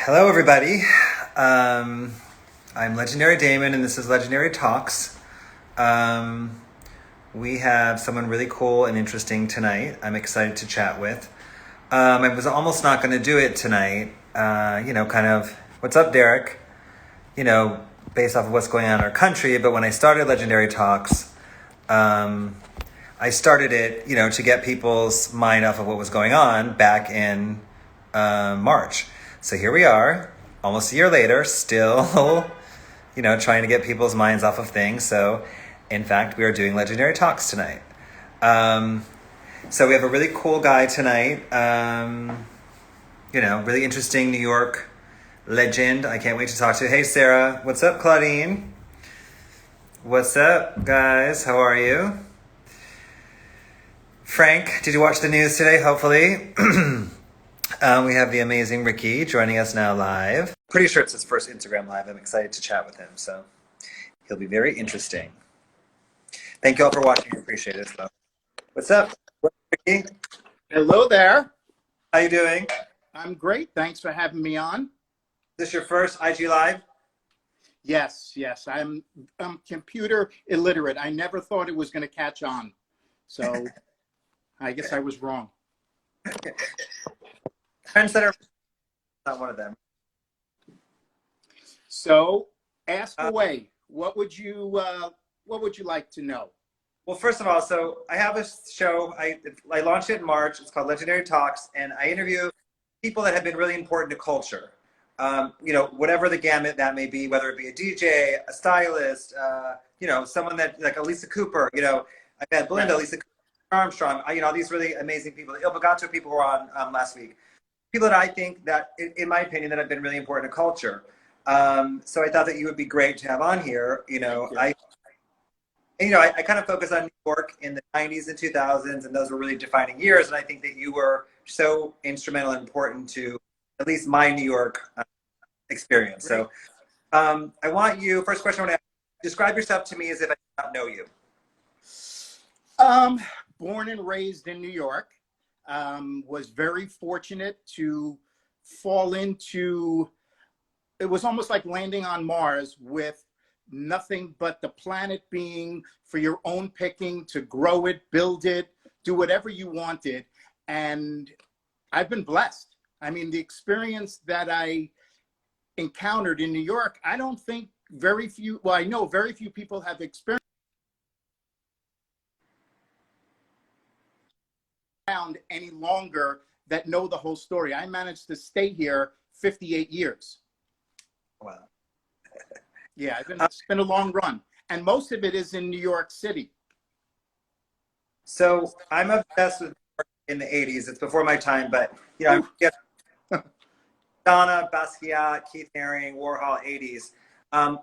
Hello, everybody. I'm Legendary Damon, and this is Legendary Talks. We have someone really cool and interesting tonight. I'm excited to chat with. I was almost not going to do it tonight. Kind of, what's up, Derek? Based off of what's going on in our country. But when I started Legendary Talks, I started it, to get people's mind off of what was going on back in March. So here we are, almost a year later, still, trying to get people's minds off of things. So, in fact, we are doing Legendary Talks tonight. So we have a really cool guy tonight. Really interesting New York legend. I can't wait to talk to. Hey, Sarah. What's up, Claudine? What's up, guys? How are you? Frank, did you watch the news today? Hopefully. We have the amazing Ricky joining us now live. Pretty sure it's his first Instagram live. I'm excited to chat with him, so he'll be very interesting. Thank you all for watching. I appreciate it. So, what's up, Ricky? Hello there. How you doing? I'm great. Thanks for having me on. Is this your first IG live? Yes. I'm computer illiterate. I never thought it was going to catch on, so I guess I was wrong. Trendsetter, not one of them. So, ask away. What would you like to know? Well, first of all, so I have a show. I launched it in March. It's called Legendary Talks, and I interview people that have been really important to culture. Whatever the gamut that may be, whether it be a DJ, a stylist, someone that like Elisa Cooper. I've had Belinda, Elisa Cooper, Armstrong. All these really amazing people. Il Bagato people were on last week. People that I think that, in my opinion, that have been really important to culture. So I thought that you would be great to have on here. I kind of focus on New York in the 90s and 2000s, and those were really defining years. And I think that you were so instrumental and important to at least my New York experience. Great. So I want you, first question I want to ask, describe yourself to me as if I did not know you. Born and raised in New York. Was very fortunate to fall into, it was almost like landing on Mars with nothing but the planet being for your own picking, to grow it, build it, do whatever you wanted. And I've been blessed. I mean, the experience that I encountered in New York, I don't think I know very few people have experienced around any longer that know the whole story. I managed to stay here 58 years. Wow. Yeah, it's been a long run. And most of it is in New York City. So I'm obsessed with New York in the 80s. It's before my time, but Donna, Basquiat, Keith Haring, Warhol, 80s.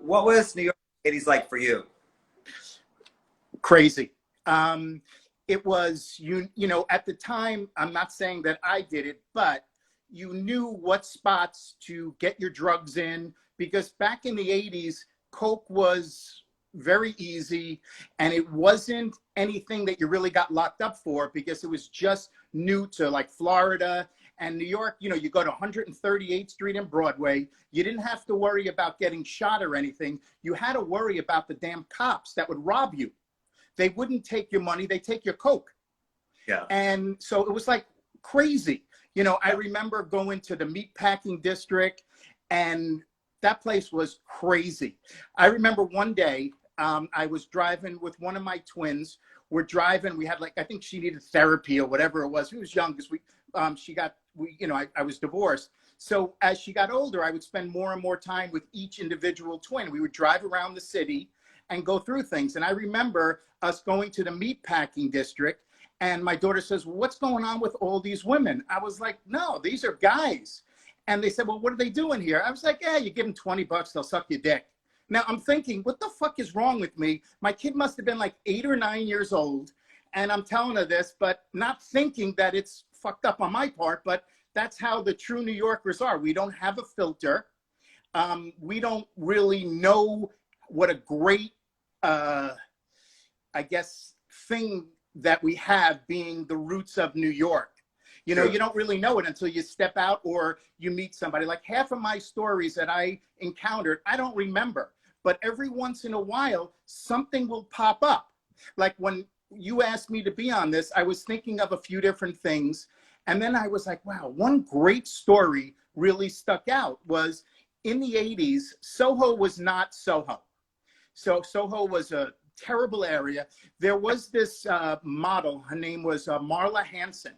What was New York 80s like for you? Crazy. It was, at the time, I'm not saying that I did it, but you knew what spots to get your drugs in, because back in the 80s, Coke was very easy, and it wasn't anything that you really got locked up for, because it was just new to like Florida and New York. You go to 138th Street and Broadway. You didn't have to worry about getting shot or anything. You had to worry about the damn cops that would rob you. They wouldn't take your money, they take your Coke. Yeah. And so it was like crazy. I remember going to the meatpacking district, and that place was crazy. I remember one day, I was driving with one of my twins. We're driving, we had I think she needed therapy or whatever it was. She was young because I was divorced. So as she got older, I would spend more and more time with each individual twin. We would drive around the city and go through things. And I remember us going to the meatpacking district, and my daughter says, well, what's going on with all these women? I was like, no, these are guys. And they said, well, what are they doing here? I was like, yeah, you give them $20, they'll suck your dick. Now I'm thinking, what the fuck is wrong with me? My kid must have been like 8 or 9 years old. And I'm telling her this, but not thinking that it's fucked up on my part, but that's how the true New Yorkers are. We don't have a filter. We don't really know what a great, thing that we have, being the roots of New York. You know, True. you don't really know it until you step out or you meet somebody. Like half of my stories that I encountered, I don't remember. But every once in a while, something will pop up. Like when you asked me to be on this, I was thinking of a few different things. And then I was like, wow, one great story really stuck out was in the 80s, Soho was not Soho. So Soho was a terrible area. There was this model, her name was Marla Hanson.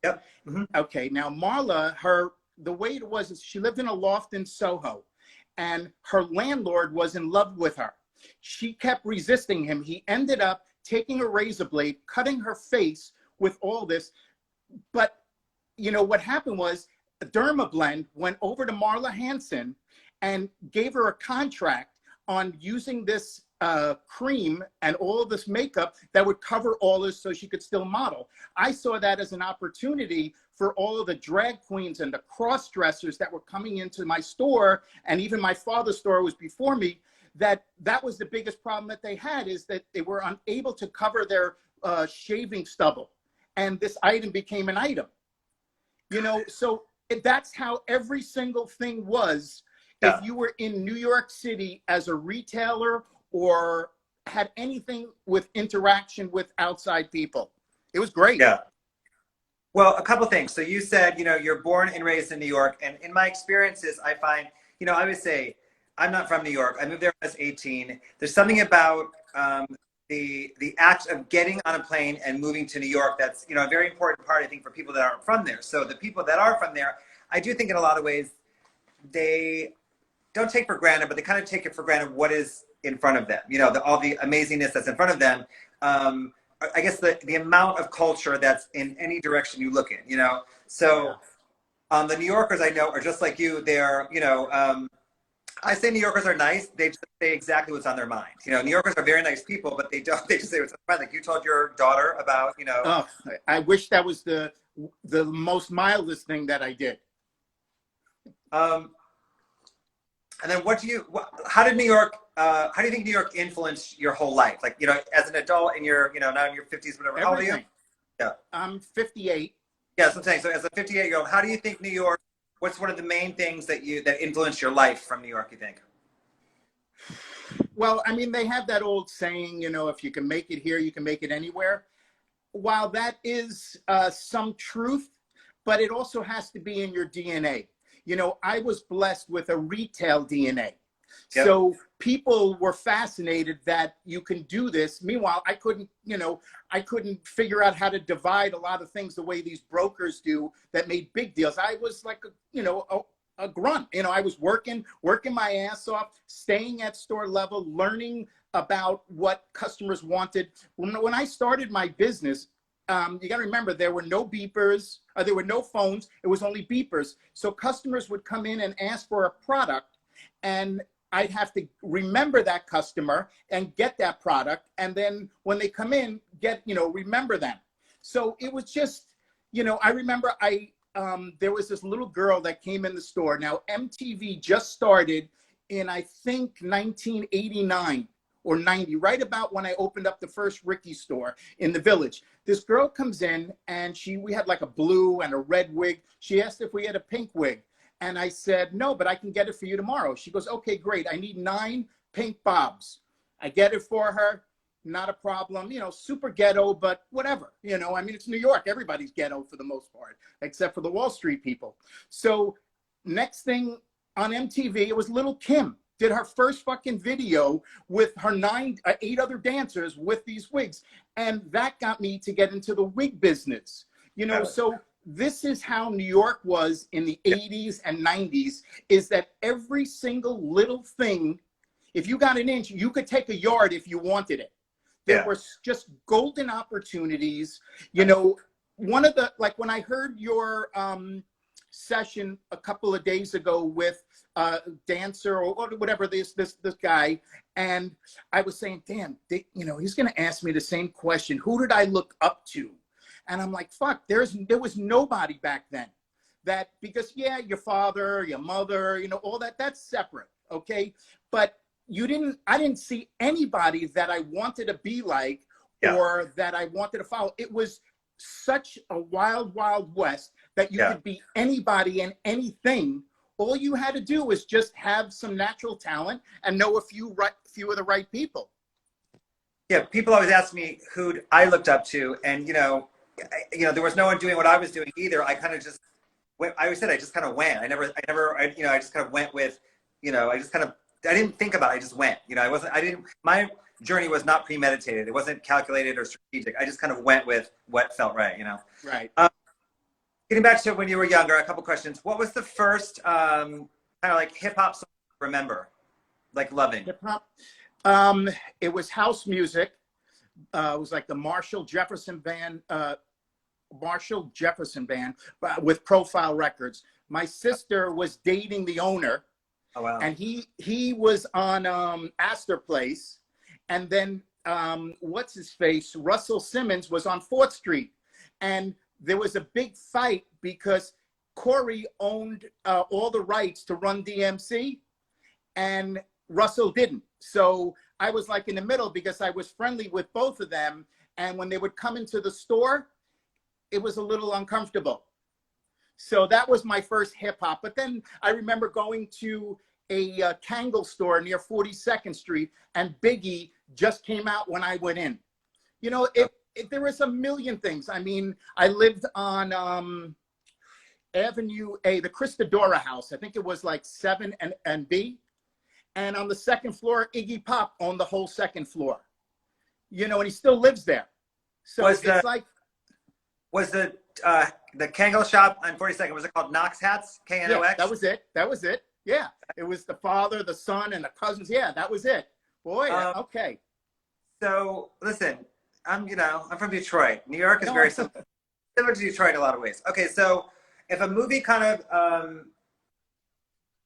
Yep. Mm-hmm. Okay, now Marla, the way it was is she lived in a loft in Soho, and her landlord was in love with her. She kept resisting him. He ended up taking a razor blade, cutting her face with all this. But you know what happened was Dermablend went over to Marla Hanson and gave her a contract on using this cream and all this makeup that would cover all this so she could still model. I saw that as an opportunity for all of the drag queens and the cross-dressers that were coming into my store, and even my father's store was before me, that was the biggest problem that they had, is that they were unable to cover their shaving stubble. And this item became an item. You know, so that's how every single thing was. Yeah. If you were in New York City as a retailer or had anything with interaction with outside people. It was great. Yeah. Well, a couple things. So you said, you know, you're born and raised in New York. And in my experiences, I find, you know, I would say, I'm not from New York. I moved there when I was 18. There's something about the act of getting on a plane and moving to New York that's, you know, a very important part, I think, for people that aren't from there. So the people that are from there, I do think in a lot of ways, they don't take for granted, but they kind of take it for granted what is in front of them. You know, all the amazingness that's in front of them. I guess the amount of culture that's in any direction you look in, you know. So the New Yorkers I know are just like you. They're, you know, I say New Yorkers are nice. They just say exactly what's on their mind. You know, New Yorkers are very nice people, but they just say what's on their mind. Like you told your daughter about, you know. Oh, I wish that was the most mildest thing that I did. And then how do you think New York influenced your whole life? Like, you know, as an adult and you're, you know, now in your 50s, whatever. Everything. How old are you? Yeah. I'm 58. Yeah, that's what I'm saying. So as a 58-year-old, how do you think New York, what's one of the main things that influenced your life from New York, you think? Well, I mean, they have that old saying, you know, if you can make it here, you can make it anywhere. While that is some truth, but it also has to be in your DNA. You know, I was blessed with a retail DNA. Yep. So people were fascinated that you can do this. Meanwhile, I couldn't figure out how to divide a lot of things the way these brokers do that made big deals. I was like, a grunt. You know, I was working my ass off, staying at store level, learning about what customers wanted. When I started my business, you got to remember, there were no beepers, there were no phones. It was only beepers. So customers would come in and ask for a product, and I'd have to remember that customer and get that product. And then when they come in, remember them. So it was just, you know, I remember there was this little girl that came in the store. Now, MTV just started in, I think, 1989. Or 90, right about when I opened up the first Ricky store in the Village. This girl comes in and we had like a blue and a red wig. She asked if we had a pink wig. And I said, no, but I can get it for you tomorrow. She goes, okay, great. I need 9 pink bobs. I get it for her. Not a problem. You know, super ghetto, but whatever. You know, I mean, it's New York. Everybody's ghetto for the most part, except for the Wall Street people. So next thing on MTV, it was Little Kim. Did her first fucking video with her 8 other dancers with these wigs. And that got me to get into the wig business. You know, so this is how New York was in the 80s and 90s, is that every single little thing, if you got an inch, you could take a yard if you wanted it. There were just golden opportunities. You know, one of the, like when I heard your session a couple of days ago with dancer or whatever this guy, and I was saying, damn, you know, he's gonna ask me the same question. Who did I look up to? And I'm like, fuck, there was nobody back then. That, because your father, your mother, you know, all that's separate, okay? But I didn't see anybody that I wanted to be like or that I wanted to follow. It was such a wild, wild west that you could be anybody and anything. All you had to do was just have some natural talent and know a few of the right people. Yeah, people always ask me who I looked up to, and there was no one doing what I was doing either. I kind of just went. I always said I just kind of went. I just kind of went with, I didn't think about it. I just went. My journey was not premeditated. It wasn't calculated or strategic. I just kind of went with what felt right. Right. Getting back to when you were younger, a couple questions. What was the first kind of like hip hop song you remember, like loving? Hip hop. It was house music. It was like the Marshall Jefferson Band with Profile Records. My sister was dating the owner. Oh, wow. And he was on Astor Place, and then what's his face? Russell Simmons was on 4th Street, and there was a big fight because Corey owned all the rights to Run DMC, and Russell didn't. So I was like in the middle because I was friendly with both of them, and when they would come into the store, it was a little uncomfortable. So that was my first hip hop. But then I remember going to a Kangol store near 42nd Street, and Biggie just came out when I went in. There was a million things. I mean, I lived on Avenue A, the Christadora house. I think it was like 7 and B. And on the 2nd floor, Iggy Pop owned the whole 2nd floor. And he still lives there. So was the Kangol shop on 42nd, was it called Knox Hats? KNOX? Yeah, that was it. Yeah. It was the father, the son, and the cousins. Yeah, that was it. Boy, okay. So listen, I'm from Detroit. New York is very similar to Detroit in a lot of ways. Okay, so if a movie kind of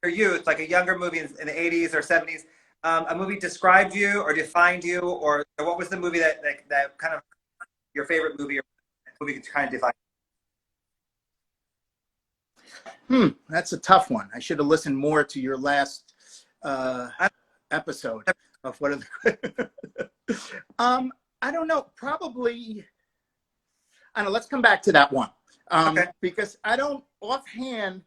your youth, like a younger movie in the 80s or 70s, a movie described you or defined you, or what was the movie that kind of your favorite movie or movie kind of defined? That's a tough one. I should have listened more to your last episode of what are the I don't know. Probably. I don't know. Let's come back to that one. Okay. Because I don't offhand.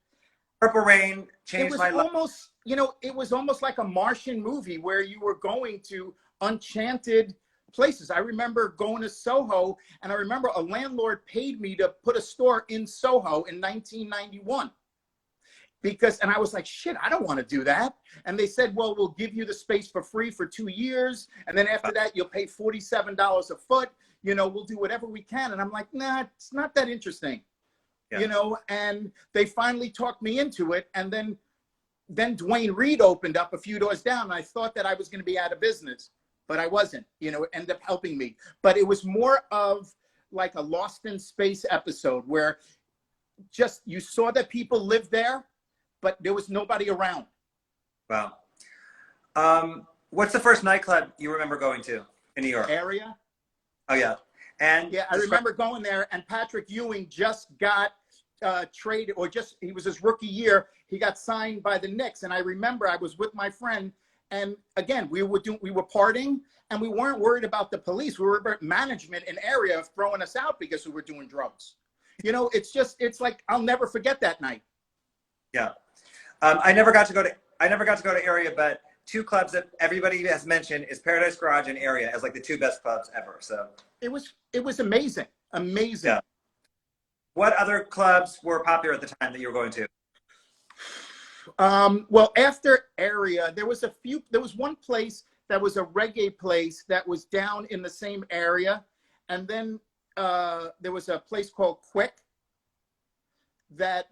Purple Rain changed my life. It was almost like a Martian movie where you were going to enchanted places. I remember going to Soho, and I remember a landlord paid me to put a store in Soho in 1991. And I was like, shit, I don't want to do that. And they said, well, we'll give you the space for free for 2 years. And then after that, you'll pay $47 a foot. We'll do whatever we can. And I'm like, nah, it's not that interesting. Yeah. And they finally talked me into it. And then Dwayne Reed opened up a few doors down. And I thought that I was going to be out of business, but I wasn't. It ended up helping me. But it was more of like a Lost in Space episode where just you saw that people lived there, but there was nobody around. Wow. What's the first nightclub you remember going to in New York? Area. Oh, yeah. And yeah, I remember going there, and Patrick Ewing just got traded, he was his rookie year. He got signed by the Knicks. And I remember I was with my friend, and again, we were partying, and we weren't worried about the police. We were about management in area throwing us out because we were doing drugs. It's like, I'll never forget that night. Yeah. I never got to go to Area, but 2 clubs that everybody has mentioned is Paradise Garage and Area as like the 2 best clubs ever. So it was amazing. Yeah. What other clubs were popular at the time that you were going to? Well, after Area, there was one place that was a reggae place that was down in the same area. And then there was a place called Quick. I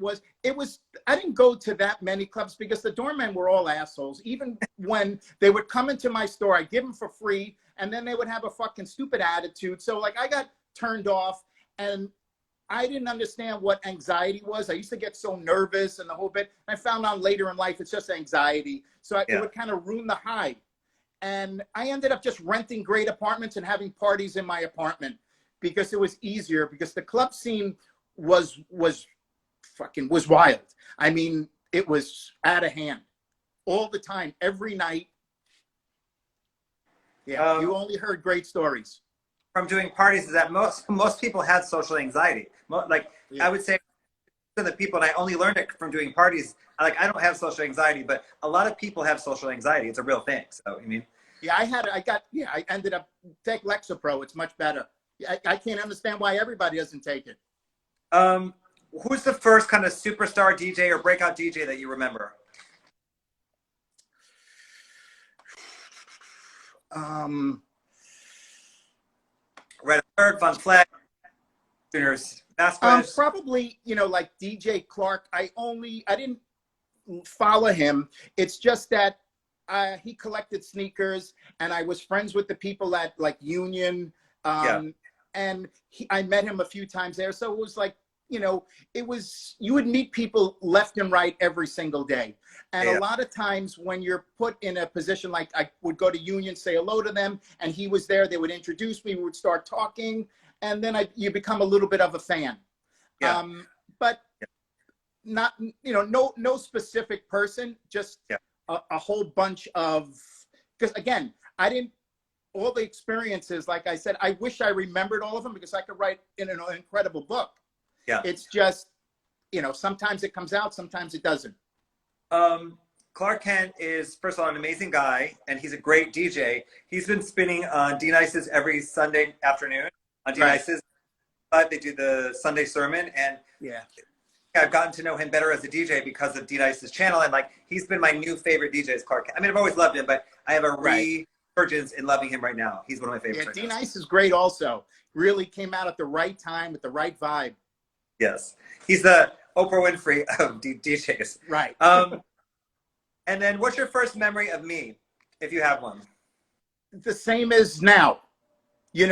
didn't go to that many clubs because the doormen were all assholes. Even when they would come into my store, I'd give them for free, and then they would have a fucking stupid attitude. So like I got turned off, and I didn't understand what anxiety was. I used to get so nervous and the whole bit. I found out later in life it's just anxiety. So it would kind of ruin the high. And I ended up just renting great apartments and having parties in my apartment because it was easier, because the club scene was wild. I mean, it was out of hand all the time, every night. Yeah, you only heard great stories. from doing parties is that most people had social anxiety. Like Yeah. I would say to the people, and I only learned it from doing parties. Like I don't have social anxiety, but a lot of people have social anxiety. It's a real thing. So I mean, Yeah, I ended up take Lexapro. It's much better. I can't understand why everybody doesn't take it. who's the first kind of superstar DJ or breakout DJ that you remember? Red Alert, Von Fleck, Tuners, Vasquez. Probably, like DJ Clark. I didn't follow him. It's just that he collected sneakers, and I was friends with the people at like Union. And I met him a few times there. So it was like, you would meet people left and right every single day. And a lot of times when you're put in a position, like I would go to Union, say hello to them, and he was there, they would introduce me, we would start talking, and then you become a little bit of a fan. But not, no specific person, just a whole bunch of, because again, all the experiences, like I said, I wish I remembered all of them because I could write in an incredible book. Yeah. It's just, sometimes it comes out, sometimes it doesn't. Clark Kent is, first of all, an amazing guy, and he's a great DJ. He's been spinning on D-Nice's every Sunday afternoon. On D-Nice's, they do the Sunday sermon, and I've gotten to know him better as a DJ because of D-Nice's channel, and like he's been my new favorite DJ is Clark Kent. I mean, I've always loved him, but I have a resurgence in loving him right now. He's one of my favorites. Yeah, D-Nice is great also. Really came out at the right time with the right vibe. Yes. He's the Oprah Winfrey of DJs. Right. And then what's your first memory of me, if you have one? The same as now. You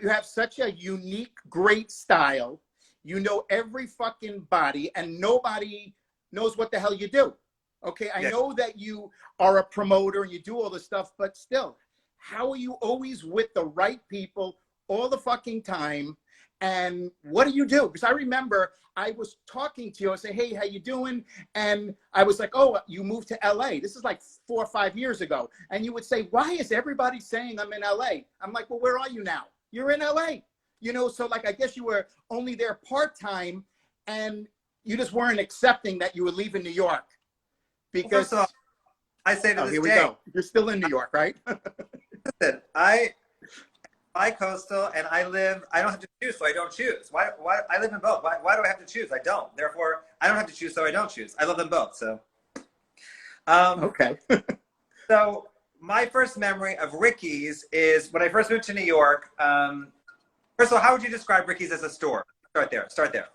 have such a unique, great style. You know every fucking body, and nobody knows what the hell you do. Okay, I know that you are a promoter and you do all this stuff, but still, how are you always with the right people all the fucking time? And what do you do? Because I remember I was talking to you. I say, hey, how you doing? And I was like, oh, you moved to LA. This is like 4 or 5 years ago. And you would say, why is everybody saying I'm in LA? I'm like, well, where are you now? You're in LA. So like, I guess you were only there part-time and you just weren't accepting that you were leaving New York. Because I say to this here we day, go. You're still in New York, right? Listen, I coastal and I don't have to choose, so I don't choose. Why I live in both. Why do I have to choose? I don't. Therefore, I don't have to choose, so I don't choose. I love them both. So okay. So my first memory of Ricky's is when I first moved to New York. First of all, how would you describe Ricky's as a store? Start there.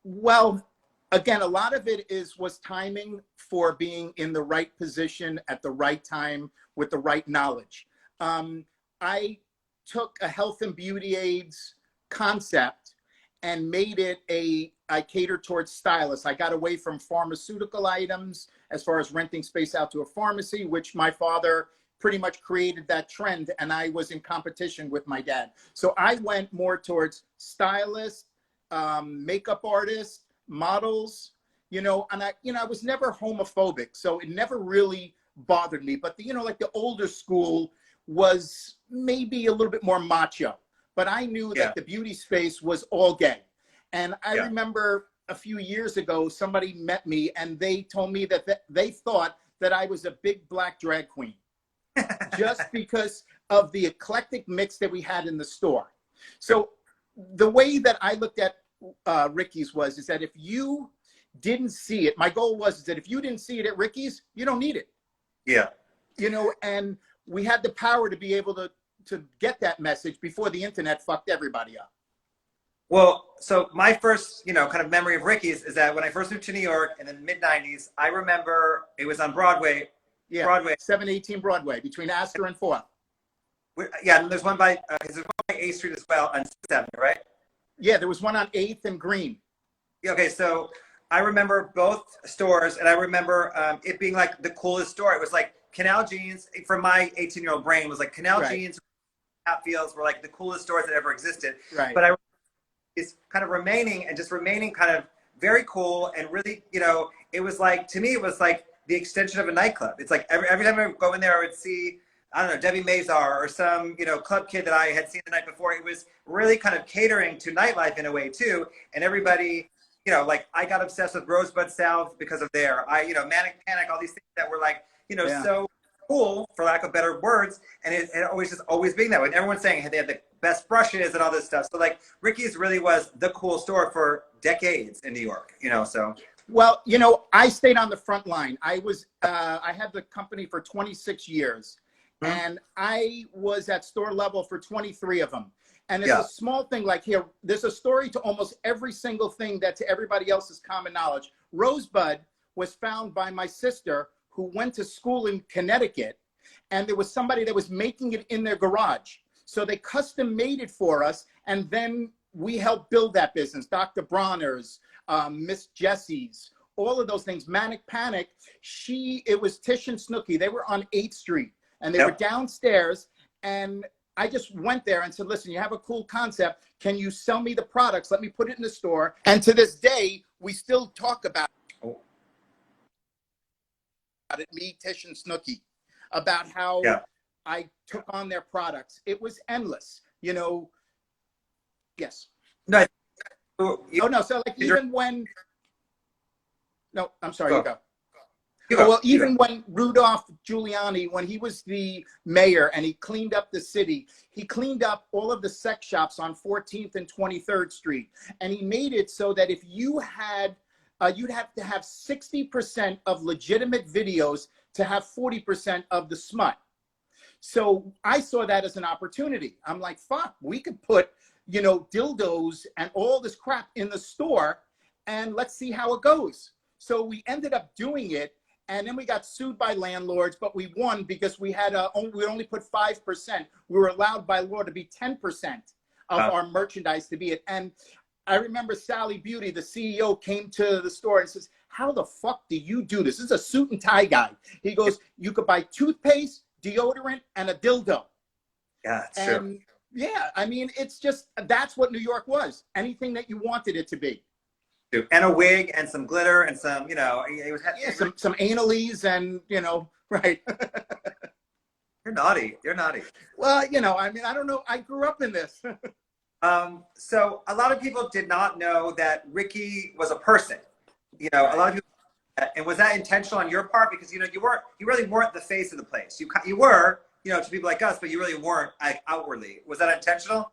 Well, again, a lot of it was timing for being in the right position at the right time with the right knowledge. I took a health and beauty aids concept and made it I catered towards stylists. I got away from pharmaceutical items as far as renting space out to a pharmacy, which my father pretty much created that trend, and I was in competition with my dad. So I went more towards stylists, makeup artists, models, and I was never homophobic, so it never really bothered me. But like the older school was maybe a little bit more macho, but I knew that the beauty space was all gay. And I remember a few years ago, somebody met me and they told me that they thought that I was a big black drag queen just because of the eclectic mix that we had in the store. So the way that I looked at Ricky's is that if you didn't see it, my goal is that if you didn't see it at Ricky's, you don't need it. Yeah. And we had the power to be able to get that message before the internet fucked everybody up. Well, so my first, kind of memory of Ricky's is that when I first moved to New York in the mid-90s, I remember it was on Broadway. Yeah, Broadway. 718 Broadway, between Astor and 4th. Yeah, and there's one by 8th Street as well on 6th Avenue, right? Yeah, there was one on 8th and Green. Yeah, okay, so I remember both stores, and I remember it being like the coolest store. It was like Canal Jeans, from my 18-year-old brain, was like Canal Jeans, Hatfields were like the coolest stores that ever existed. Right. But it's kind of remaining kind of very cool, and really, it was like, to me, it was like the extension of a nightclub. It's like every time I go in there, I would see I don't know, Debbie Mazar or some, you know, club kid that I had seen the night before. It was really kind of catering to nightlife in a way too. And everybody, you know, like I got obsessed with Rosebud South because of you know, Manic Panic, all these things that were like, you know, Yeah. so cool for lack of better words. And it always just always being that way. And everyone's saying they had the best brushes and all this stuff. So like Ricky's really was the cool store for decades in New York, you know, so. Well, you know, I stayed on the front line. I had the company for 26 years, and I was at store level for 23 of them. And it's a small thing like here, there's a story to almost every single thing that to everybody else's common knowledge. Rosebud was found by my sister who went to school in Connecticut, and there was somebody that was making it in their garage. So they custom made it for us, and then we helped build that business. Dr. Bronner's, Miss Jessie's, all of those things. Manic Panic, it was Tish and Snooky. They were on 8th Street, and they were downstairs, and I just went there and said, listen, you have a cool concept. Can you sell me the products? Let me put it in the store. And to this day, we still talk about it, me, Tish, and Snooky, about how I took on their products. It was endless, you know. Yes. No. Oh, no. So like even when, no, I'm sorry, you go. Well, even when Rudolph Giuliani, when he was the mayor and he cleaned up the city, he cleaned up all of the sex shops on 14th and 23rd Street. And he made it so that if you had, you'd have to have 60% of legitimate videos to have 40% of the smut. So I saw that as an opportunity. I'm like, fuck, we could put, you know, dildos and all this crap in the store and let's see how it goes. So we ended up doing it. And then we got sued by landlords, but we won because we had we only put 5%. We were allowed by law to be 10% of our merchandise to be it. And I remember Sally Beauty, the CEO, came to the store and says, how the fuck do you do this? This is a suit and tie guy. He goes, you could buy toothpaste, deodorant, and a dildo. Yeah, it's true. Yeah, I mean, it's just, that's what New York was. Anything that you wanted it to be. And a wig and some glitter and some, you know, it was some analies and, you know, right. You're naughty. You're naughty. Well, you know, I mean, I don't know. I grew up in this. So a lot of people did not know that Ricky was a person. You know, a lot of people, and was that intentional on your part? Because, you know, you really weren't the face of the place. You were, you know, to people like us, but you really weren't outwardly. Was that intentional?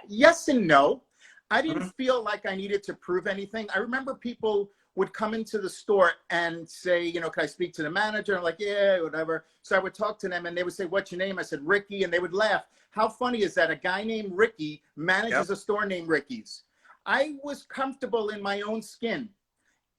Yes and no. I didn't feel like I needed to prove anything. I remember people would come into the store and say, you know, can I speak to the manager? I'm like, yeah, whatever. So I would talk to them and they would say, what's your name? I said, Ricky. And they would laugh. How funny is that? A guy named Ricky manages a store named Ricky's. I was comfortable in my own skin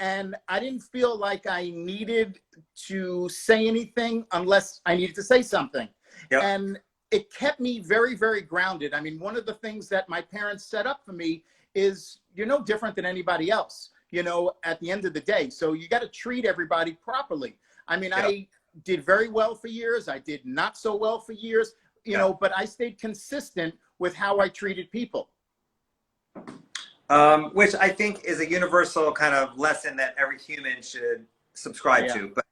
and I didn't feel like I needed to say anything unless I needed to say something. And it kept me very, very grounded. I mean, one of the things that my parents set up for me is you're no different than anybody else, you know, at the end of the day. So you got to treat everybody properly. I mean, I did very well for years. I did not so well for years, you know, but I stayed consistent with how I treated people. Which I think is a universal kind of lesson that every human should subscribe to. But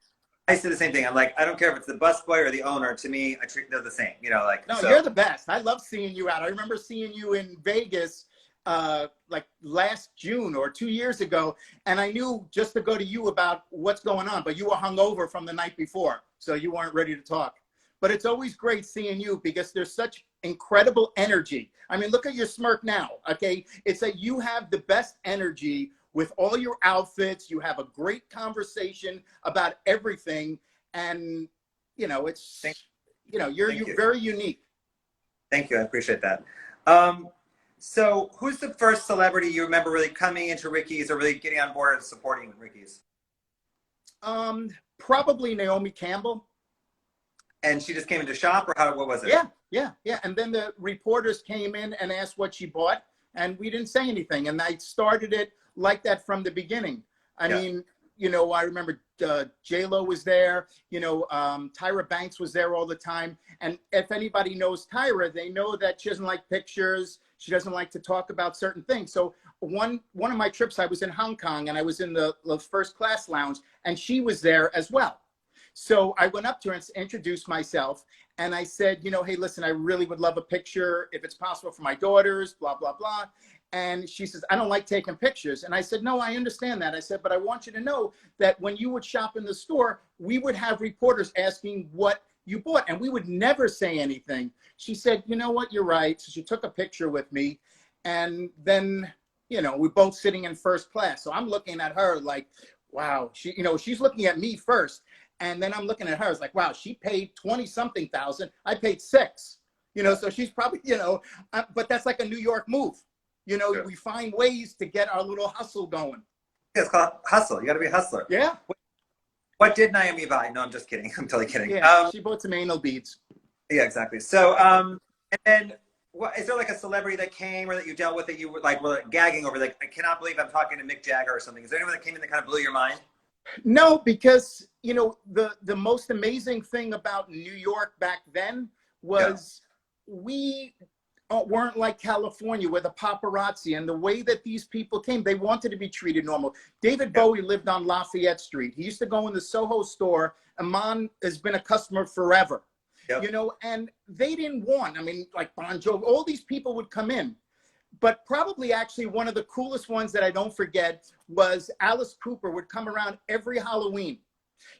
I say the same thing. I'm like, I don't care if it's the busboy or the owner. To me, they're the same. You know, like. No, you're the best. I love seeing you out. I remember seeing you in Vegas, like last June or 2 years ago, and I knew just to go to you about what's going on. But you were hungover from the night before, so you weren't ready to talk. But it's always great seeing you because there's such incredible energy. I mean, look at your smirk now. Okay, it's that you have the best energy. With all your outfits, you have a great conversation about everything. And, you know, it's, you know, you're very unique. Thank you. I appreciate that. So who's the first celebrity you remember really coming into Ricky's or really getting on board and supporting Ricky's? Probably Naomi Campbell. And she just came into shop, or what was it? Yeah. And then the reporters came in and asked what she bought, and we didn't say anything. And I started it like that from the beginning. I mean, you know, I remember J-Lo was there, you know, Tyra Banks was there all the time. And if anybody knows Tyra, they know that she doesn't like pictures. She doesn't like to talk about certain things. So one of my trips, I was in Hong Kong and I was in the first class lounge and she was there as well. So I went up to her and introduced myself. And I said, you know, hey, listen, I really would love a picture if it's possible for my daughters, blah, blah, blah. And she says, I don't like taking pictures. And I said, no, I understand that. I said, but I want you to know that when you would shop in the store, we would have reporters asking what you bought, and we would never say anything. She said, you know what, you're right. So she took a picture with me, and then, you know, we're both sitting in first class. So I'm looking at her like, wow, she, you know, she's looking at me first. And then I'm looking at her, it's like, wow, she paid 20 something thousand. I paid 6, you know, so she's probably, you know, but that's like a New York move. You know, we find ways to get our little hustle going. Yeah, it's called hustle. You got to be a hustler. Yeah. What did Naomi buy? No, I'm just kidding. I'm totally kidding. Yeah, she bought some anal beads. Yeah, exactly. So, and then, what is there like a celebrity that came or that you dealt with that you were like gagging over? Like, I cannot believe I'm talking to Mick Jagger or something. Is there anyone that came in that kind of blew your mind? No, because you know the most amazing thing about New York back then was we weren't like California with the paparazzi, and the way that these people came, they wanted to be treated normal. David Bowie lived on Lafayette Street. He used to go in the Soho store. Iman has been a customer forever, you know, and they didn't want, I mean, like Bon Jovi, all these people would come in. But probably actually one of the coolest ones that I don't forget was Alice Cooper would come around every Halloween.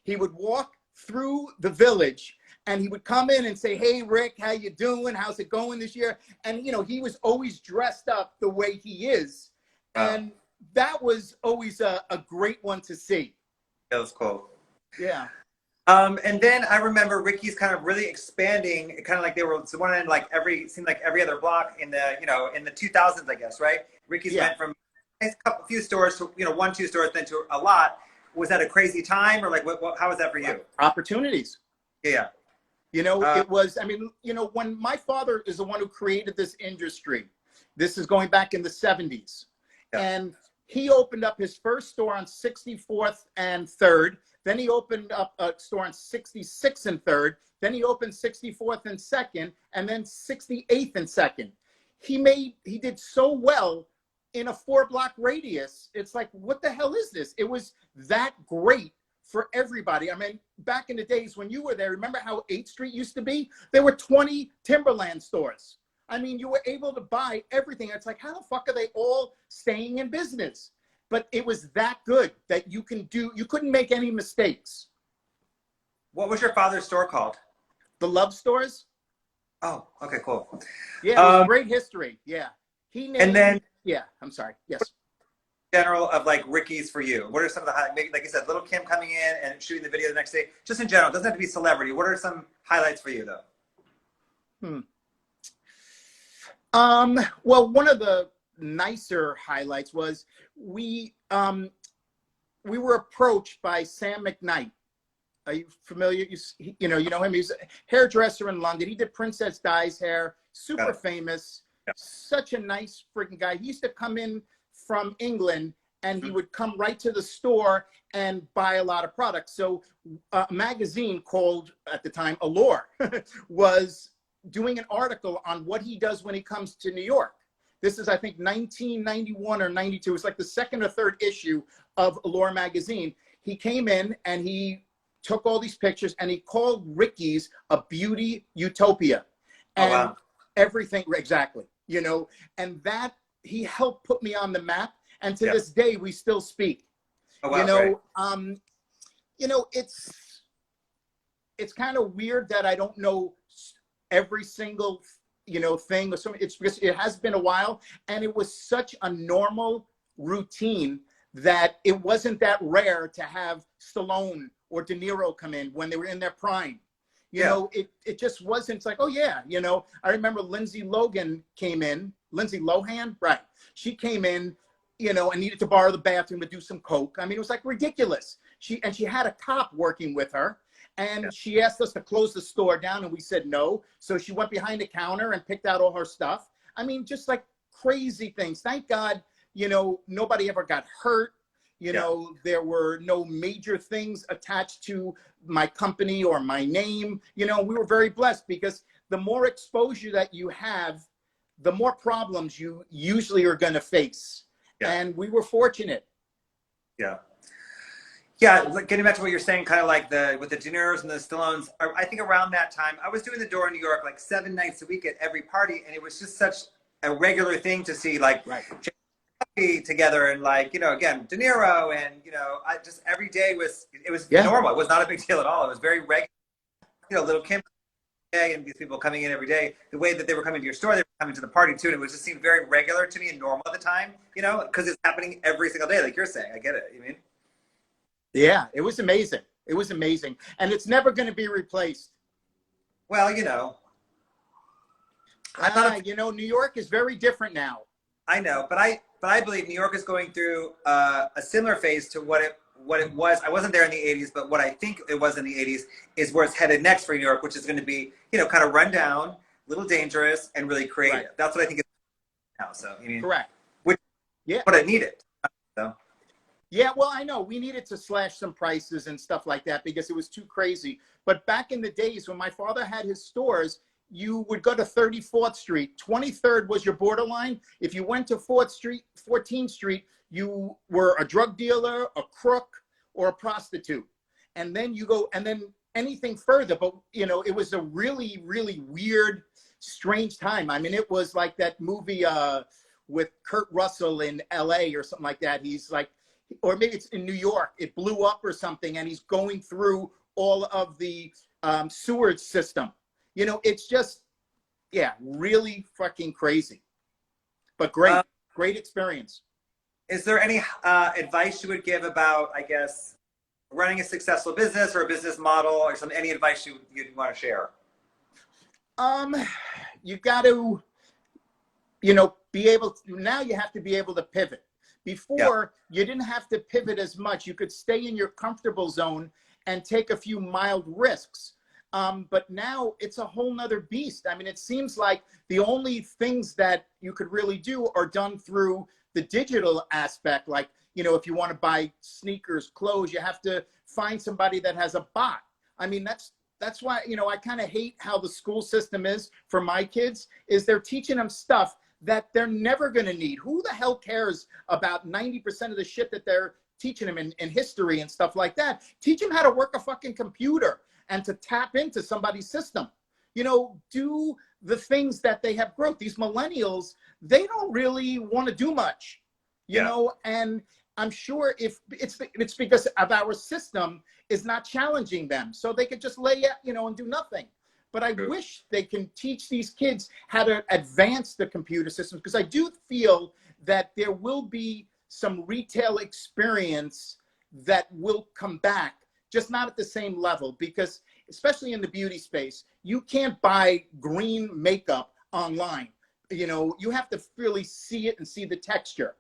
He would walk through the village and he would come in and say, hey, Rick, how you doing? How's it going this year? And, you know, he was always dressed up the way he is. And that was always a great one to see. That was cool. Yeah. And then I remember Ricky's kind of really expanding, kind of like they were one end, like seemed like every other block in the, you know, in the 2000s, I guess, right? Ricky's went from a few stores to, you know, 1-2 stores, then to a lot. Was that a crazy time or like, how was that for you? Opportunities. Yeah. You know, it was, I mean, you know, when my father is the one who created this industry, this is going back in the 70s. And he opened up his first store on 64th and 3rd. Then he opened up a store on 66th and 3rd. Then he opened 64th and 2nd, and then 68th and 2nd. He did so well in a 4-block radius. It's like, what the hell is this? It was that great for everybody. I mean, back in the days when you were there, remember how 8th Street used to be? There were 20 Timberland stores. I mean, you were able to buy everything. It's like, how the fuck are they all staying in business? But it was that good that you couldn't make any mistakes. What was your father's store called? The Love Stores. Oh, okay, cool. Yeah, it was great history. Yeah. I'm sorry. Yes. General of like Ricky's for you. What are some of the highlights? Like you said, Little Kim coming in and shooting the video the next day. Just in general, it doesn't have to be celebrity. What are some highlights for you though? Well, one of the nicer highlights was we were approached by Sam McKnight. Are you familiar? You know him. He's a hairdresser in London. He did Princess Di's hair. Super famous. Such a nice freaking guy. He used to come in from England and he would come right to the store and buy a lot of products. So a magazine called, at the time, Allure was doing an article on what he does when he comes to New York. This is, I think, 1991 or 92. It was like the 2nd or 3rd issue of Allure magazine. He came in and he took all these pictures and he called Ricky's a beauty utopia. And everything, exactly, you know, and that he helped put me on the map. And to this day, we still speak. You know, it's kind of weird that I don't know every single, you know, thing or something. It's just, it has been a while, and it was such a normal routine that it wasn't that rare to have Stallone or De Niro come in when they were in their prime. You know, it just wasn't, it's like, oh yeah, you know, I remember Lindsay Lohan came in, Lindsay Lohan, right? She came in, you know, and needed to borrow the bathroom to do some coke. I mean, it was like ridiculous. She had a cop working with her, and she asked us to close the store down, and we said no. So she went behind the counter and picked out all her stuff. I mean, just like crazy things. Thank God, you know, nobody ever got hurt. You know, there were no major things attached to my company or my name. You know, we were very blessed because the more exposure that you have, the more problems you usually are going to face. And we were fortunate. Yeah, like getting back to what you're saying, kind of like with the De Niro's and the Stallones. I think around that time, I was doing the door in New York like 7 nights a week at every party, and it was just such a regular thing to see like Right. together and like again De Niro and I just every day was Yeah. normal. It was not a big deal at all. It was very regular. Little Kim and these people coming in every day. The way that they were coming to your store, they were coming to the party too, and it was just seemed very regular to me and normal at the time. Because it's happening every single day, like you're saying. I get it. You mean? Yeah, it was amazing. It was amazing. And it's never going to be replaced. Well, I'm not New York is very different now. I know, but I believe New York is going through a similar phase to what it was. I wasn't there in the 80s, but what I think it was in the 80s is where it's headed next for New York, which is going to be, kind of run down, a little dangerous, and really creative. Right. That's what I think it's now. So, Correct. Which, yeah. What I needed. So. Yeah, well, I know we needed to slash some prices and stuff like that because it was too crazy. But back in the days when my father had his stores, you would go to 34th Street. 23rd was your borderline. If you went to 14th Street, you were a drug dealer, a crook, or a prostitute. And then you go, and then anything further. But, it was a really, really weird, strange time. I mean, it was like that movie with Kurt Russell in LA or something like that. He's like, or maybe it's in New York, it blew up or something, and he's going through all of the sewage system. It's just, really fucking crazy. But great experience. Is there any advice you would give about, I guess, running a successful business or a business model or any advice you'd want to share? You've got to, be able to, now you have to be able to pivot. Before, you didn't have to pivot as much. You could stay in your comfortable zone and take a few mild risks. But now it's a whole nother beast. I mean, it seems like the only things that you could really do are done through the digital aspect. Like, if you want to buy sneakers, clothes, you have to find somebody that has a bot. I mean, that's why, I kind of hate how the school system is for my kids, is they're teaching them stuff that they're never going to need. Who the hell cares about 90% of the shit that they're teaching them in history and stuff like that? Teach them how to work a fucking computer and to tap into somebody's system. Do the things that they have growth. These millennials, they don't really want to do much, and I'm sure if it's because of our system is not challenging them. So they could just lay out, and do nothing. But I wish they can teach these kids how to advance the computer systems, because I do feel that there will be some retail experience that will come back, just not at the same level, because especially in the beauty space, you can't buy green makeup online. You have to really see it and see the texture,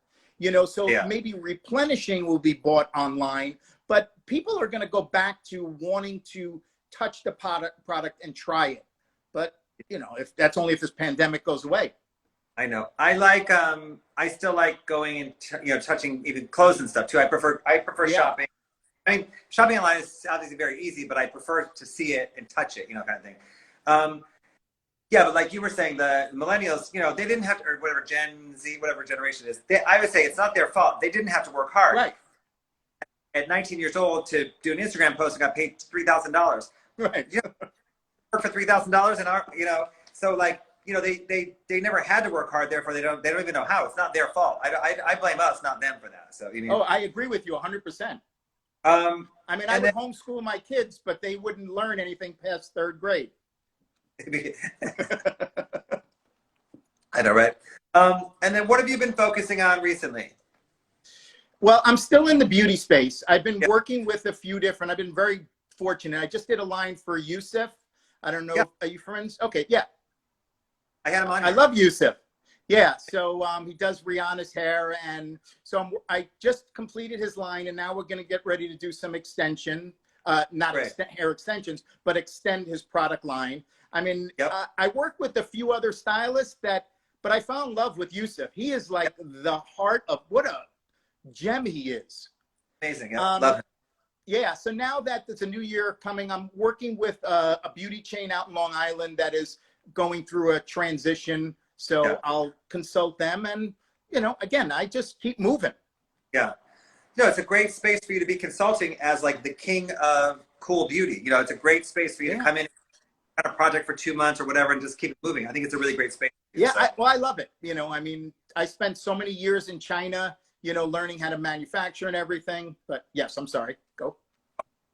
so maybe replenishing will be bought online, but people are going to go back to wanting to touch the product and try it. But, if that's only if this pandemic goes away. I know. I still like going and, touching even clothes and stuff too. I prefer shopping. I mean, shopping online is obviously very easy, but I prefer to see it and touch it, kind of thing. But like you were saying, the millennials, they didn't have to, or whatever, Gen Z, whatever generation it is, I would say it's not their fault. They didn't have to work hard. Right. At 19 years old to do an Instagram post and got paid $3,000. Right. Work for $3,000 and so like, they never had to work hard, therefore they don't even know how. It's not their fault. I blame us, not them for that. So I agree with you 100%. I mean, I would homeschool my kids, but they wouldn't learn anything past 3rd grade. I know, right? And then what have you been focusing on recently? Well, I'm still in the beauty space. I've been working with a few different, I've been very fortunate. I just did a line for Yusuf. I don't know. Are you friends? Okay. Yeah. I had him on. I love Yusuf. Yeah. So he does Rihanna's hair. And so I just completed his line, and now we're going to get ready to do some extension, not hair extensions, but extend his product line. I mean, I work with a few other stylists but I fell in love with Yusuf. He is like the heart of what a gem he is. Amazing. Yeah. Love him. Yeah, so now that it's a new year coming, I'm working with a beauty chain out in Long Island that is going through a transition. So I'll consult them, and again, I just keep moving. Yeah. No, it's a great space for you to be consulting as like the king of cool beauty. You know, it's a great space for you to Yeah. come in on a project for 2 months or whatever and just keep it moving. I think it's a really great space for you. Yeah, So well, I love it. You know, I mean, I spent so many years in China, you know, learning how to manufacture and everything. But yes, I'm sorry. Go.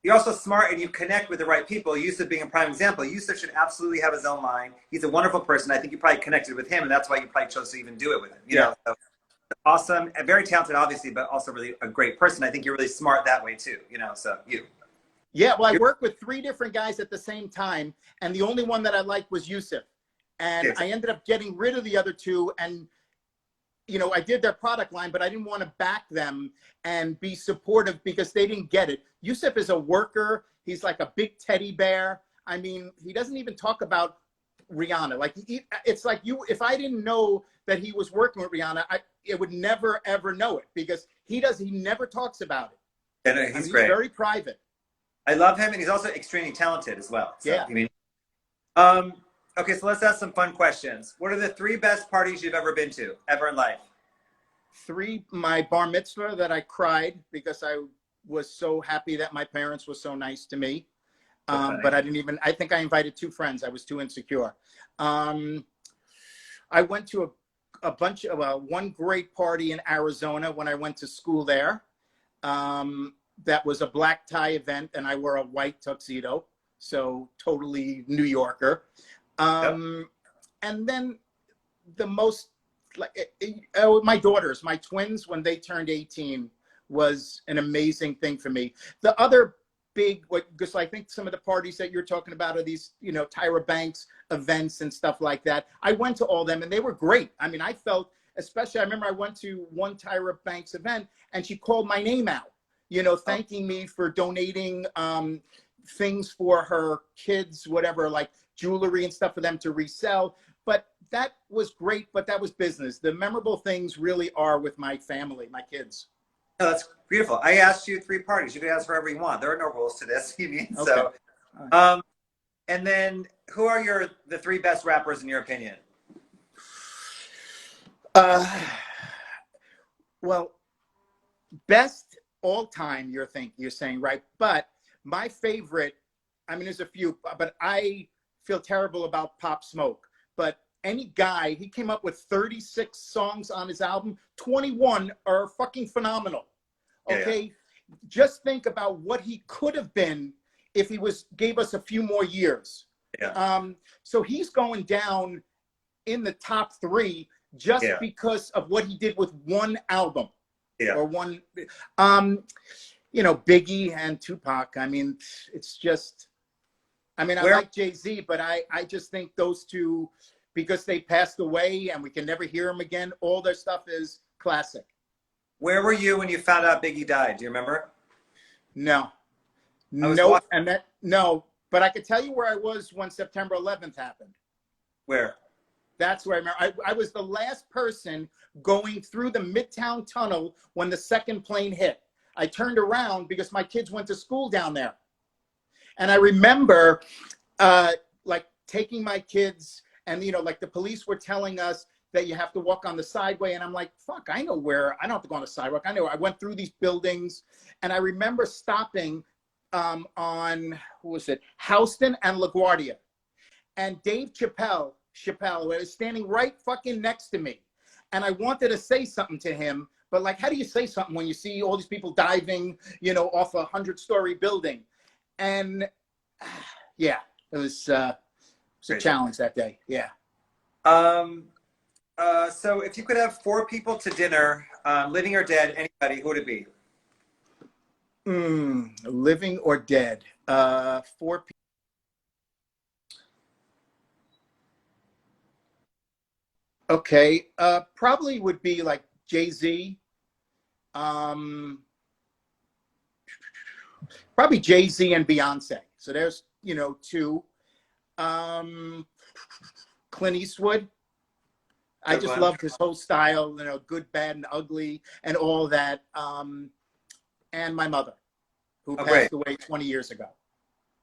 you're also smart and you connect with the right people. Yusuf being a prime example. Yusuf should absolutely have his own line. He's a wonderful person. I think you probably connected with him, and that's why you probably chose to even do it with him. You Yeah. know, so awesome, and very talented, obviously, but also really a great person. I think you're really smart that way too. You know, so you. Yeah, well, I worked with 3 different guys at the same time, and the only one that I liked was Yusuf. And Yes. I ended up getting rid of the other 2. And, you know, I did their product line, but I didn't want to back them and be supportive because they didn't get it. Yusuf is a worker. He's like a big teddy bear. I mean, he doesn't even talk about Rihanna. Like, it's like if I didn't know that he was working with Rihanna, it would never, ever know it because he never talks about it. And I mean, he's great. He's very private. I love him, and he's also extremely talented as well. So, Yeah. I mean, okay, so let's ask some fun questions. What are the 3 best parties you've ever been to, ever in life? 3, my bar mitzvah that I cried because I was so happy that my parents were so nice to me. Okay. But I think I invited 2 friends. I was too insecure. I went to a bunch of, one great party in Arizona when I went to school there. That was a black tie event and I wore a white tuxedo. So totally New Yorker. And then the most, my daughters, my twins, when they turned 18 was an amazing thing for me. The other big, because I think some of the parties that you're talking about are these, you know, Tyra Banks events and stuff like that. I went to all them and they were great. I mean, I felt, especially, I remember I went to one Tyra Banks event and she called my name out, you know, thanking me for donating things for her kids, whatever, like jewelry and stuff for them to resell. But that was great, but that was business. The memorable things really are with my family, my kids. No, that's beautiful. I asked you 3 parties. You can ask wherever you want. There are no rules to this. You mean Okay. so? And then, who are the 3 best rappers in your opinion? Well, best all time. You're saying, right? But my favorite, I mean, there's a few, but I feel terrible about Pop Smoke. But any guy, he came up with 36 songs on his album. 21 are fucking phenomenal. Okay, yeah. Just think about what he could have been if he gave us a few more years. Yeah. So he's going down in the top 3 just because of what he did with one album. Yeah. Or one, you know, Biggie and Tupac. I mean, it's just, I mean, I like Jay-Z, but I just think those 2, because they passed away and we can never hear them again, all their stuff is classic. Where were you when you found out Biggie died? Do you remember? No. No, but I could tell you where I was when September 11th happened. Where? That's where I remember. I was the last person going through the Midtown Tunnel when the second plane hit. I turned around because my kids went to school down there. And I remember like taking my kids and, you know, like the police were telling us that you have to walk on the sideway. And I'm like, fuck, I know where. I don't have to go on the sidewalk. I know. I went through these buildings. And I remember stopping on, who was it? Houston and LaGuardia. And Dave Chappelle was standing right fucking next to me. And I wanted to say something to him. But like, how do you say something when you see all these people diving, you know, off a 100-story building? And yeah, it was a challenge that day. Yeah. So if you could have 4 people to dinner, living or dead, anybody, who would it be? Living or dead? 4 people. Okay. Probably would be like Jay-Z. Probably Jay-Z and Beyonce. So there's, you know, 2. Clint Eastwood. I just loved his whole style, you know, good, bad, and ugly, and all that. And my mother, who passed away 20 years ago.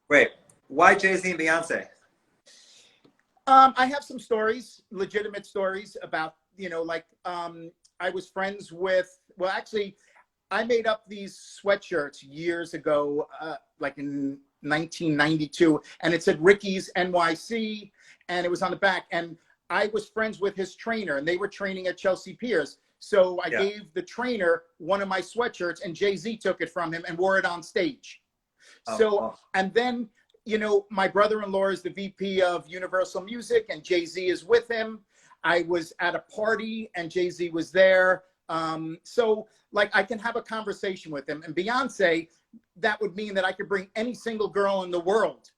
Great. Why Jay-Z and Beyonce? I have some stories, legitimate stories about, you know, like I was friends with, well, actually, I made up these sweatshirts years ago, like in 1992, and it said Ricky's NYC, and it was on the back. And I was friends with his trainer, and they were training at Chelsea Piers. So I gave the trainer one of my sweatshirts, and Jay-Z took it from him and wore it on stage. And then, you know, my brother-in-law is the VP of Universal Music, and Jay-Z is with him. I was at a party, and Jay-Z was there. So like I can have a conversation with him. And Beyonce, that would mean that I could bring any single girl in the world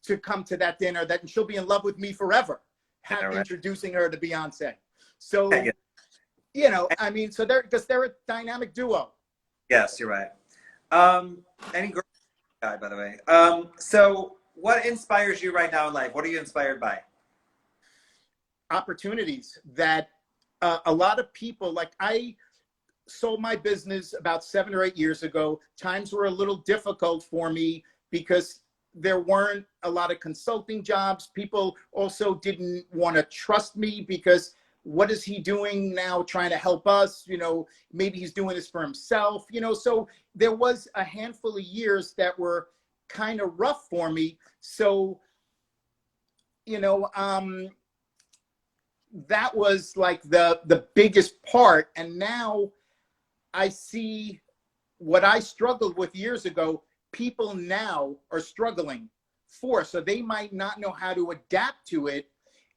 to come to that dinner, that she'll be in love with me forever, introducing her to Beyonce. So, you know, I mean, so because they're a dynamic duo. Yes, you're right. Any girl guy, by the way. So what inspires you right now in life? What are you inspired by? Opportunities that a lot of people, like I sold my business about 7 or 8 years ago. Times were a little difficult for me because there weren't a lot of consulting jobs. People also didn't want to trust me because what is he doing now trying to help us? You know, maybe he's doing this for himself, you know, so there was a handful of years that were kind of rough for me. So, you know, that was like the biggest part. And now I see what I struggled with years ago, people now are struggling for. So they might not know how to adapt to it,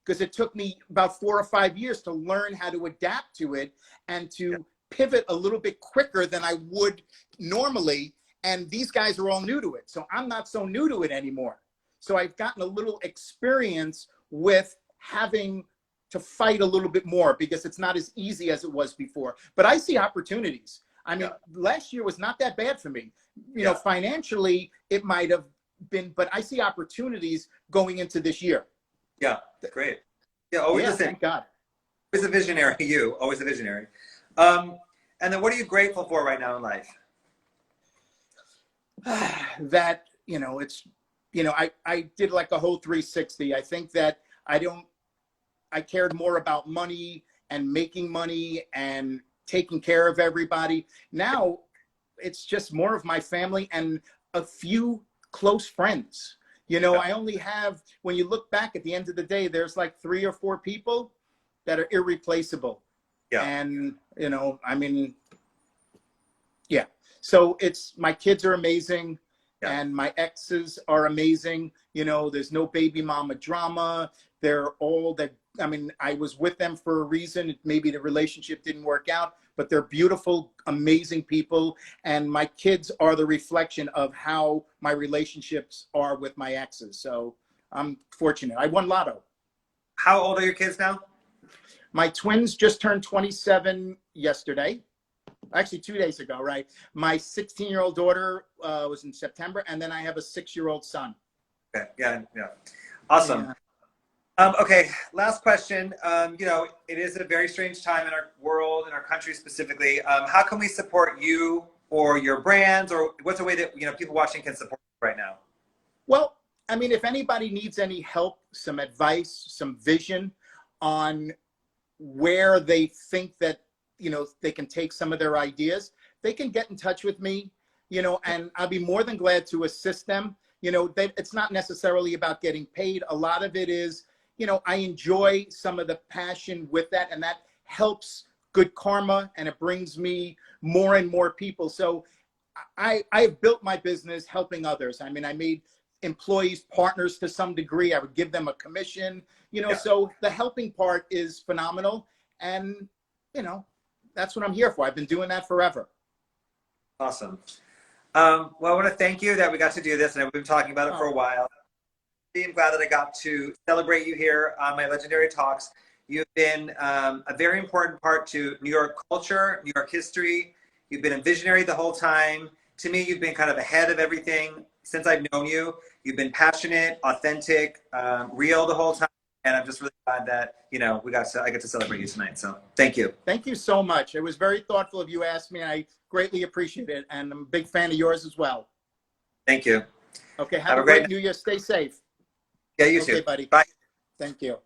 because it took me about 4 or 5 years to learn how to adapt to it and to pivot a little bit quicker than I would normally. And these guys are all new to it. So I'm not so new to it anymore. So I've gotten a little experience with having to fight a little bit more because it's not as easy as it was before. But I see opportunities. I mean, last year was not that bad for me. You know, financially, it might have been, but I see opportunities going into this year. Yeah, great. Yeah, always the same. Thank God. Always a visionary, you. Always a visionary. And then what are you grateful for right now in life? That, you know, it's, you know, I did like a whole 360. I think that I cared more about money and making money and taking care of everybody. Now it's just more of my family and a few close friends. You know, I only have, when you look back at the end of the day, there's like 3 or 4 people that are irreplaceable. And, you know, I mean, so it's, my kids are amazing and my exes are amazing. You know, there's no baby mama drama. They're all that, I mean, I was with them for a reason. Maybe the relationship didn't work out, but they're beautiful, amazing people. And my kids are the reflection of how my relationships are with my exes. So I'm fortunate. I won lotto. How old are your kids now? My twins just turned 27 yesterday. Actually, 2 days ago, right? My 16-year-old daughter was in September, and then I have a 6-year-old son. Okay, yeah. Awesome. Okay, last question. You know, it is a very strange time in our world, in our country specifically. How can we support you or your brands, or what's a way that, you know, people watching can support you right now? Well, I mean, if anybody needs any help, some advice, some vision on where they think that, you know, they can take some of their ideas, they can get in touch with me, you know, and I'll be more than glad to assist them. You know, it's not necessarily about getting paid. A lot of it is, you know, I enjoy some of the passion with that, and that helps good karma, and it brings me more and more people. So I've built my business helping others. I mean, I made employees partners to some degree. I would give them a commission, you know, so the helping part is phenomenal. And, you know, that's what I'm here for. I've been doing that forever. Awesome. Well, I want to thank you that we got to do this, and we've been talking about it for a while. I'm glad that I got to celebrate you here on my Legendary Talks. You've been a very important part to New York culture, New York history. You've been a visionary the whole time. To me, you've been kind of ahead of everything since I've known you. You've been passionate, authentic, real the whole time. And I'm just really glad that, you know, I get to celebrate you tonight. So thank you. Thank you so much. It was very thoughtful of you asked me. I greatly appreciate it. And I'm a big fan of yours as well. Thank you. Okay. Have a great New Year. Stay safe. Yeah, you too. Okay, buddy. Bye. Thank you.